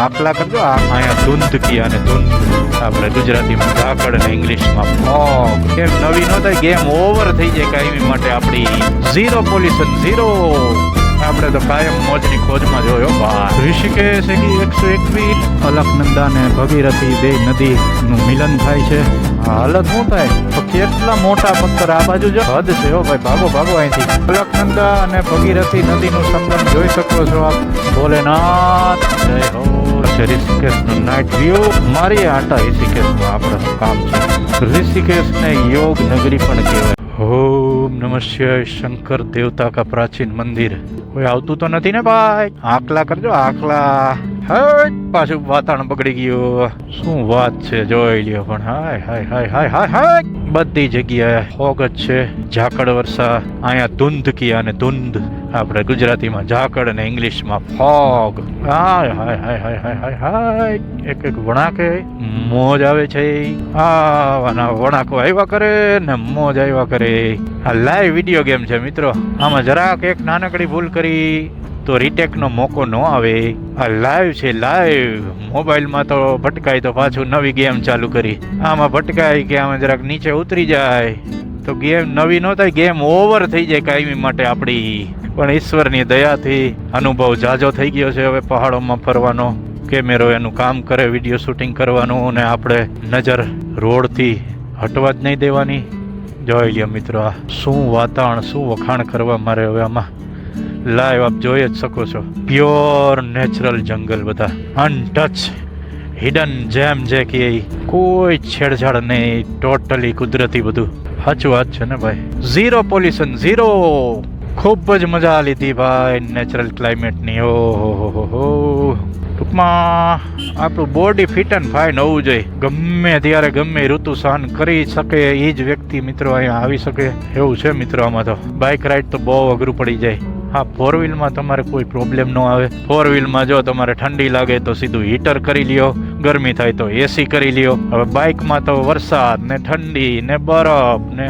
આકલા કરજો. અહીંયા ધૂંધકી અને ધૂંધ આપણે ગુજરાતીમાં ઝાકળ અને ઇંગ્લિશમાં ફોગ. કેમ નવી નો થાય, ગેમ ઓવર થઈ જાય કાયમી માટે આપણી. Zero pollution, zero. આપણે તો કાયમ મોજની ખોજમાં જોયો. ઋષિકેશ 121 અલકનંદા ને ભગીરથી બે નદીનું મિલન થાય છે. હાલત શું થાય તો કેટલા મોટા પથ્થર આ બાજુ જો હદ છે. હો ભાઈ, ભાગો ભાગો અહીંથી. અલકનંદા અને ભગીરથી નદીનું સંગમ જોઈ શકો છો આપ. ભોલેનાથ જય હો. ઋષિકેશનો નાઇટ વ્યૂ. મારી આટા ઋષિકેશમાં આપણે કામ છે. ઋષિકેશને યોગ નગરી પણ કહેવાય. ઓમ નમઃ શિવાય. શંકર દેવતા કા પ્રાચીન મંદિર. કોઈ આવતું તો નથી ને ભાઈ? આકલા કરજો, આકલા. હટ, પાછું વાતાવરણ બગડી ગયું. શું વાત છે, જોઈ લ્યો. પણ હાય હાય હાય હાય હાય હાય, બધી જગ્યાએ ફોગ જ છે. ઝાકળ વર્ષા. અહીંયા ધૂંધકી અને ધૂંધ આપણે ગુજરાતીમાં ઝાકળ અને ઇંગ્લિશમાં ફોગ. હાય હાય હાય હાય હાય હાય હાય. એક એક વણાકે મોજ આવે છે. આવાના વણાકો આવ્યા કરે ને મોજ આવ્યા કરે. આ લાઈવ વિડીયો ગેમ છે મિત્રો. આમાં જરાક એક નાનકડી ભૂલ કરી તો રીટેકનો મોકો ન આવે. આ લાઈવ છે, લાઈવ. મોબાઈલમાં તો ભટકાય તો પાછું નવી ગેમ ચાલુ કરી. આમાં ભટકાય કે આમાં જરાક નીચે ઉતરી જાય તો ગેમ નવી ન થાય, ગેમ ઓવર થઈ જાય કાયમી માટે આપણી. પણ ઈશ્વરની દયાથી અનુભવ જાજો થઈ ગયો છે હવે પહાડોમાં ફરવાનો. કેમેરો એનું કામ કરે, વિડીયો શૂટિંગ કરવાનું, અને આપણે નજર રોડથી હટવા જ નહીં દેવાની. જોઈ લ્યો મિત્રો, આ શું વાતાવરણ, શું વખાણ કરવા મારે હવે આમાં. લાઈવ આપ જોઈ જ શકો છો. પ્યોર નેચરલ જંગલ, બધા અનટચ હિડન જેમ જે કે કોઈ છેડછાડ નહીં, ટોટલી કુદરતી બધું. સાચું વાત છે ને ભાઈ. Zero pollution, zero. ખૂબ જ મજા લીધી ભાઈ નેચરલ ક્લાઇમેટની. ઓહો. ટૂંકમાં આપણું બોડી ફિટ એન્ડ ફાઇન હોવું જોઈએ. ગમે ત્યારે ગમે ઋતુ સહન કરી શકે એ જ વ્યક્તિ મિત્રો અહીંયા આવી શકે એવું છે મિત્રો. આમાં તો બાઇક રાઇડ તો બહુ અઘરું પડી જાય. હા, ફોર વ્હીલમાં તમારે કોઈ પ્રોબ્લેમ ન આવે. ફોર વ્હીલમાં જો તમારે ઠંડી લાગે તો સીધું હીટર કરી લ્યો, ગરમી થાય તો એસી કરી લ્યો. હવે બાઇકમાં તો વરસાદ ને ઠંડી ને બરફ ને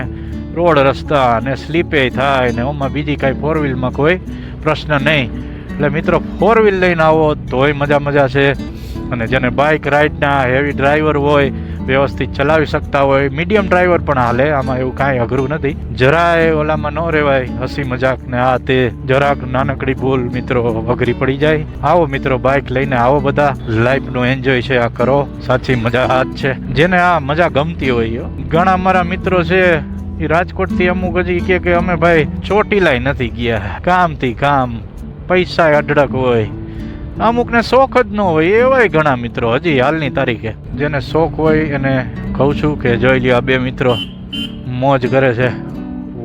રોડ રસ્તા ને સ્લીપે થાય ને ઓમાં બીજી કાંઈ ફોર વ્હીલમાં કોઈ પ્રશ્ન નહીં. એટલે મિત્રો ફોર વ્હીલ લઈને આવો તોય મજા છે. અને જેને બાઇક રાઇડના હેવી ડ્રાઈવર હોય, વ્યવસ્થિત ચલાવી શકતા હોય, મીડિયમ ડ્રાઈવર પણ હાલે. આમાં એવું કાંઈ અઘરું નથી. જરાય ઓલામાં ન રહેવાય. હસી મજાક ને આ તે જરાક નાનકડી ભૂલ મિત્રો અઘરી પડી જાય. આવો મિત્રો, બાઇક લઈને આવો. બધા લાઈફનું એન્જોય છે આ કરો. સાચી મજા આ જ છે. જેને આ મજા ગમતી હોય. ઘણા મારા મિત્રો છે એ રાજકોટથી અમુક હજી કે અમે ભાઈ ચોટીલાય નથી ગયા. કામથી કામ, પૈસા અઢળક હોય. અમુકને શોખ જ ન હોય એવાય ઘણા મિત્રો હજી હાલની તારીખે. જેને શોખ હોય એને કહું છું કે જોઈ લ્યો, આ બે મિત્રો મોજ કરે છે.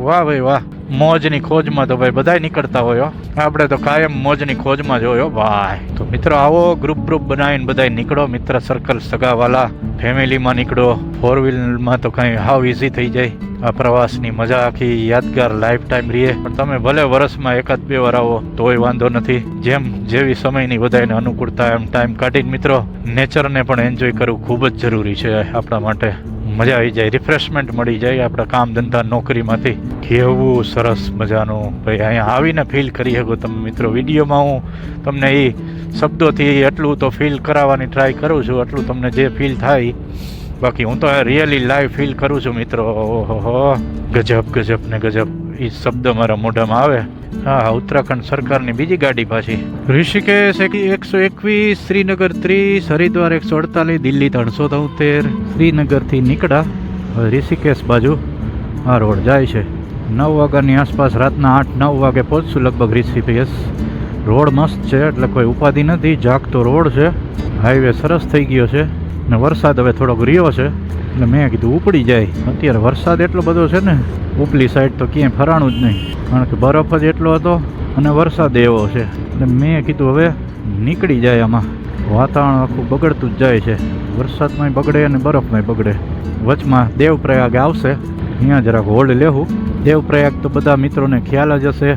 વાહ ભાઈ વાહ. મોજની ખોજમાં તો ભાઈ બધાય નીકળતા હોય. આપણે તો કાયમ મોજની ખોજમાં જ હોય ભાઈ. તો મિત્રો આવો, ગ્રુપ બનાવીને બધાય નીકળો. મિત્ર સર્કલ, સગાવાલા, ફેમિલીમાં નીકળો. ફોર વ્હીલમાં તો કાંઈ હાવ ઇઝી થઈ જાય. આ પ્રવાસની મજા આખી યાદગાર લાઈફ ટાઈમ રહે. પણ તમે ભલે વર્ષમાં એકાદ બે વાર આવો તોય વાંધો નથી. જેમ જેવી સમયની બધાને અનુકૂળતા એમ ટાઈમ કાઢીને મિત્રો નેચરને પણ એન્જોય કરવું ખૂબ જ જરૂરી છે આપણા માટે. મજા આવી જાય, રિફ્રેશમેન્ટ મળી જાય આપણા કામ ધંધા નોકરીમાંથી. કેવું સરસ મજાનું ભાઈ અહીંયા આવીને ફીલ કરી શકો તમે મિત્રો. વિડીયોમાં હું તમને એ શબ્દોથી એટલું તો ફીલ કરાવવાની ટ્રાય કરું છું, એટલું તમને જે ફીલ થાય. બાકી હું તો રિયલી લાઈવ ફીલ કરું છું મિત્રો. ઓહો, ગજબ ને ગજબ એ શબ્દ મારા મોઢામાં આવે. હા, ઉત્તરાખંડ સરકારની બીજી ગાડી પાછી. ઋષિકેશ 121, શ્રીનગર 30, હરિદ્વાર 148, દિલ્હી 373. શ્રીનગરથી નીકળ્યા ઋષિકેશ બાજુ આ રોડ જાય છે. 9 વાગ્યાની આસપાસ, રાતના 8-9 વાગે પહોંચશું લગભગ ઋષિકેશ. રોડ મસ્ત છે એટલે કોઈ ઉપાધિ નથી. જાગતો રોડ છે, હાઈવે સરસ થઈ ગયો છે. ને વરસાદ હવે થોડોક રહ્યો છે એટલે મેં કીધું ઉપડી જાય. અત્યારે વરસાદ એટલો બધો છે ને, ઉપલી સાઈડ તો ક્યાંય ફરાણું જ નહીં, કારણ કે બરફ જ એટલો હતો અને વરસાદ એવો છે. એટલે મેં કીધું હવે નીકળી જાય. આમાં વાતાવરણ આખું બગડતું જ જાય છે. વરસાદમાંય બગડે અને બરફમાંય બગડે. વચમાં દેવપ્રયાગ આવશે, અહીંયા જરાક હોલ્ડ લેવું. દેવપ્રયાગ તો બધા મિત્રોને ખ્યાલ જ હશે.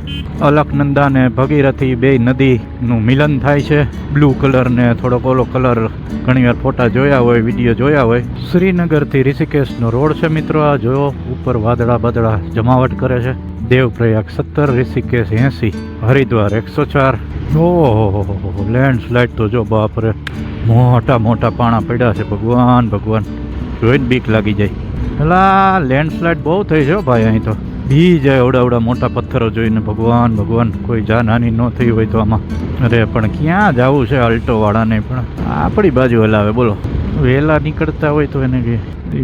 અલકનંદા ને ભગીરથી બે નદીનું મિલન થાય છે. બ્લુ કલર ને થોડોક ઓલો કલર ઘણીવાર ફોટા જોયા હોય, વિડીયો જોયા હોય. શ્રીનગરથી ઋષિકેશનો રોડ છે મિત્રો. આ જોયો ઉપર વાદળા જમાવટ કરે છે. દેવપ્રયાગ 17, ઋષિકેશ 80, હરિદ્વાર 104. ઓહો, લેન્ડસ્લાઇડ તો જો બાપરે, મોટા મોટા પાણા પડ્યા છે. ભગવાન ભગવાન, જોઈને બીક લાગી જાય. પેલા લેન્ડસ્લાઇડ બહુ થઈ છે ભાઈ. અહીં તો બી જાય અવડા મોટા પથ્થરો જોઈને. ભગવાન ભગવાન, કોઈ જાનહાની ન થઈ હોય તો આમાં. અરે પણ ક્યાં જવું છે અલ્ટો વાળાને? પણ આપણી બાજુ હલાવે. બોલો, વહેલા નીકળતા હોય તો એને કે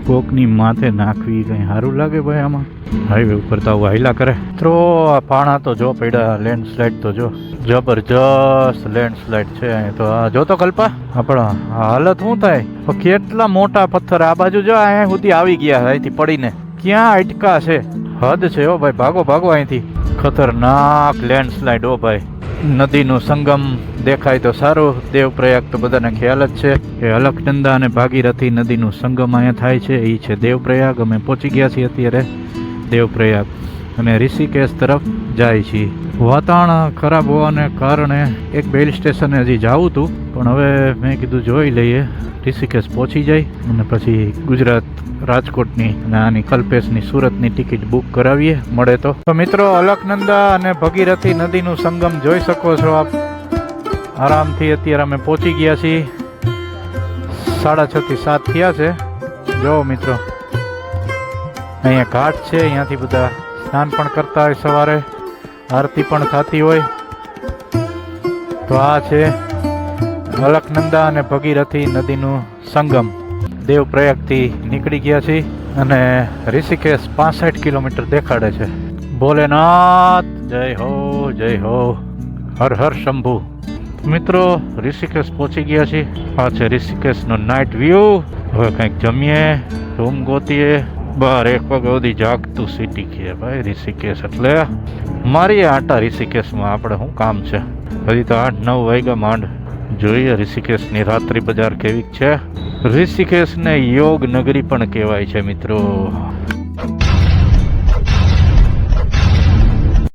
કોકની માથે નાખવી કંઈ સારું લાગે ભાઈ? આમાં હાઈવે ઉપર તો આવું હાઈલા કરે. તો આ પાણા તો જો પડ્યા, લેન્ડસ્લાઇડ તો જો જબરજસ્ત લેન્ડસ્લાઇડ છે અહીં તો. આ જો તો કલ્પા, આપણા હાલત શું થાય? કેટલા મોટા પથ્થર આ બાજુ જો અહીંયા સુધી આવી ગયા અહીંથી પડીને. ક્યાં અટકા છે? હદ છે ઓ ભાઈ. ભાગો ભાગો અહીંથી. ખતરનાક લેન્ડસ્લાઇડ ઓ ભાઈ. નદીનું સંગમ દેખાય તો સારું. દેવપ્રયાગ તો બધાને ખ્યાલ જ છે કે અલકનંદા અને ભાગીરથી નદીનું સંગમ અહીંયા થાય છે. એ છે દેવપ્રયાગ. અમે પહોંચી ગયા છીએ અત્યારે દેવપ્રયાગ અને ઋષિકેશ તરફ જાય છીએ. વાતાવરણ ખરાબ હોવાને કારણે એક હિલ સ્ટેશને હજી જવું હતું, પણ હવે મેં કીધું જોઈ લઈએ. ઋષિકેશ પહોંચી જાય અને પછી ગુજરાત રાજકોટની અને આની કલ્પેશની સુરતની ટિકિટ બુક કરાવીએ મળે તો. મિત્રો, અલકનંદા અને ભગીરથી નદીનું સંગમ જોઈ શકો છો આપ આરામથી. અત્યારે અમે પહોંચી ગયા છીએ. 6:30 થી 7 થયા છે. જો મિત્રો, અહીંયા ઘાટ છે. અહીંયાથી બધા સ્નાન પણ કરતા હોય સવારે, આરતી પણ થતી હોય. તો આ છે અલકનંદા અને ભગીરથી નદીનું સંગમ. દેવપ્રયાગથી નીકળી ગયા છીએ અને ઋષિકેશ 65 કિલોમીટર દેખાડે છે. ભોલેનાથ જય હો, જય હો, હર હર શંભુ. મિત્રો, ઋષિકેશ પહોંચી ગયા છીએ. આ છે ઋષિકેશનો નાઇટ વ્યૂ. હવે કંઈક જમીએ, રૂમ ગોતીએ. 1 વાગ્યા સુધી જાગતું સિટી છે ભાઈ ઋષિકેશ. એટલે મારી આટા ઋષિકેશમાં આપણે શું કામ છે? હજી તો 8-9 વાગ્યા માંડ. જોઈએ ઋષિકેશની રાત્રિ બજાર કેવી છે. ઋષિકેશને યોગ નગરી પણ કહેવાય છે મિત્રો.